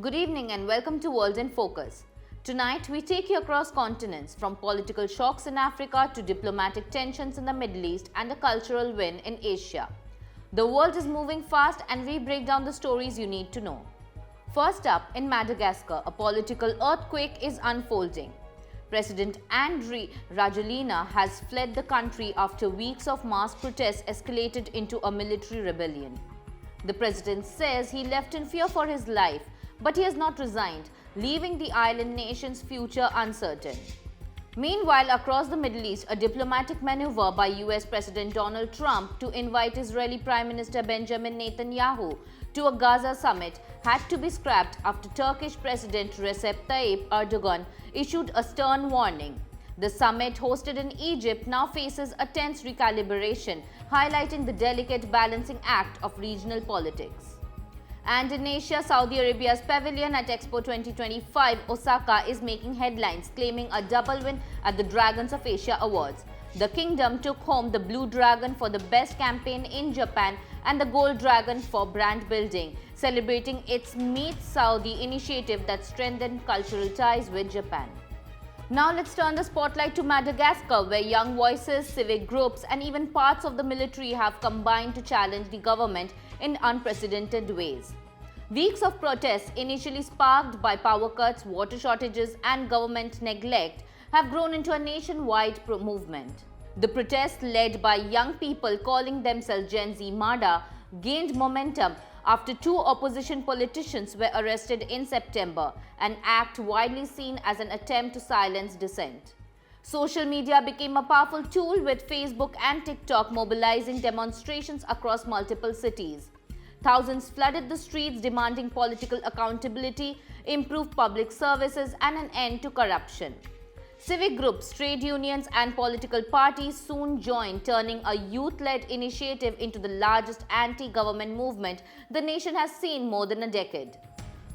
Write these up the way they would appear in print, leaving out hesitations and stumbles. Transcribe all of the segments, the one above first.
Good evening and welcome to World in Focus. Tonight, we take you across continents, from political shocks in Africa to diplomatic tensions in the Middle East and a cultural win in Asia. The world is moving fast and we break down the stories you need to know. First up, in Madagascar, a political earthquake is unfolding. President Andry Rajoelina has fled the country after weeks of mass protests escalated into a military rebellion. The president says he left in fear for his life, but he has not resigned, leaving the island nation's future uncertain. Meanwhile, across the Middle East, a diplomatic maneuver by US President Donald Trump to invite Israeli Prime Minister Benjamin Netanyahu to a Gaza summit had to be scrapped after Turkish President Recep Tayyip Erdogan issued a stern warning. The summit, hosted in Egypt, now faces a tense recalibration, highlighting the delicate balancing act of regional politics. And in Asia, Saudi Arabia's pavilion at Expo 2025 Osaka is making headlines, claiming a double win at the Dragons of Asia Awards. The kingdom took home the Blue Dragon for the best campaign in Japan and the Gold Dragon for brand building, celebrating its Meet Saudi initiative that strengthened cultural ties with Japan. Now let's turn the spotlight to Madagascar, where young voices, civic groups and even parts of the military have combined to challenge the government in unprecedented ways. Weeks of protests, initially sparked by power cuts, water shortages and government neglect, have grown into a nationwide movement. The protests, led by young people calling themselves Gen Z Mada, gained momentum after two opposition politicians were arrested in September, an act widely seen as an attempt to silence dissent. Social media became a powerful tool, with Facebook and TikTok mobilizing demonstrations across multiple cities. Thousands flooded the streets demanding political accountability, improved public services and an end to corruption. Civic groups, trade unions and political parties soon joined, turning a youth-led initiative into the largest anti-government movement the nation has seen more than a decade.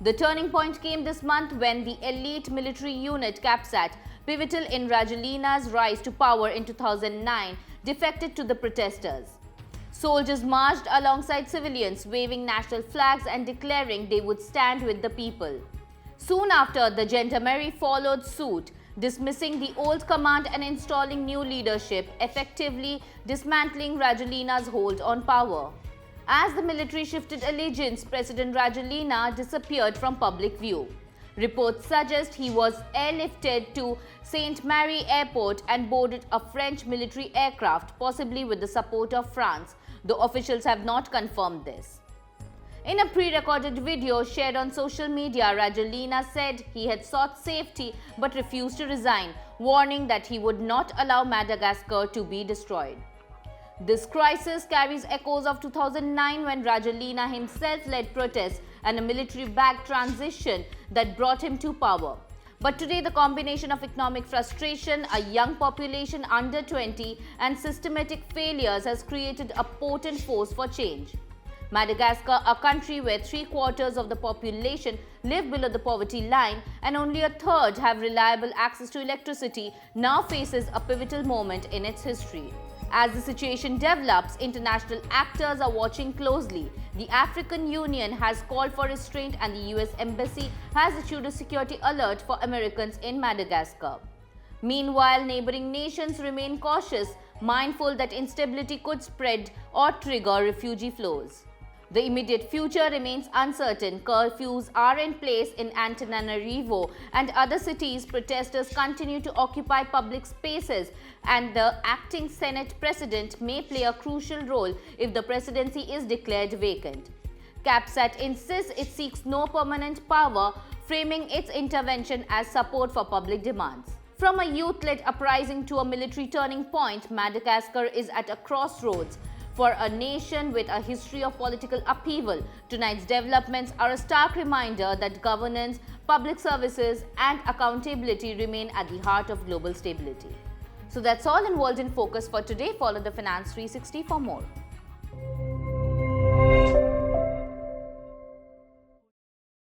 The turning point came this month when the elite military unit CAPSAT, pivotal in Rajoelina's rise to power in 2009, defected to the protesters. Soldiers marched alongside civilians, waving national flags and declaring they would stand with the people. Soon after, the gendarmerie followed suit, dismissing the old command and installing new leadership, effectively dismantling Rajoelina's hold on power. As the military shifted allegiance, President Rajoelina disappeared from public view. Reports suggest he was airlifted to Saint Mary Airport and boarded a French military aircraft, possibly with the support of France, though officials have not confirmed this. In a pre-recorded video shared on social media, Rajoelina said he had sought safety but refused to resign, warning that he would not allow Madagascar to be destroyed. This crisis carries echoes of 2009, when Rajoelina himself led protests and a military-backed transition that brought him to power. But today, the combination of economic frustration, a young population under 20 and systematic failures has created a potent force for change. Madagascar, a country where 3/4 of the population live below the poverty line and only a third have reliable access to electricity, now faces a pivotal moment in its history. As the situation develops, international actors are watching closely. The African Union has called for restraint and the US Embassy has issued a security alert for Americans in Madagascar. Meanwhile, neighboring nations remain cautious, mindful that instability could spread or trigger refugee flows. The immediate future remains uncertain. Curfews are in place in Antananarivo and other cities. Protesters continue to occupy public spaces, and the acting Senate president may play a crucial role if the presidency is declared vacant. CAPSAT insists it seeks no permanent power, framing its intervention as support for public demands. From a youth-led uprising to a military turning point, Madagascar is at a crossroads. For a nation with a history of political upheaval, tonight's developments are a stark reminder that governance, public services and accountability remain at the heart of global stability. So that's all in World in Focus for today. Follow the Finance 360 for more.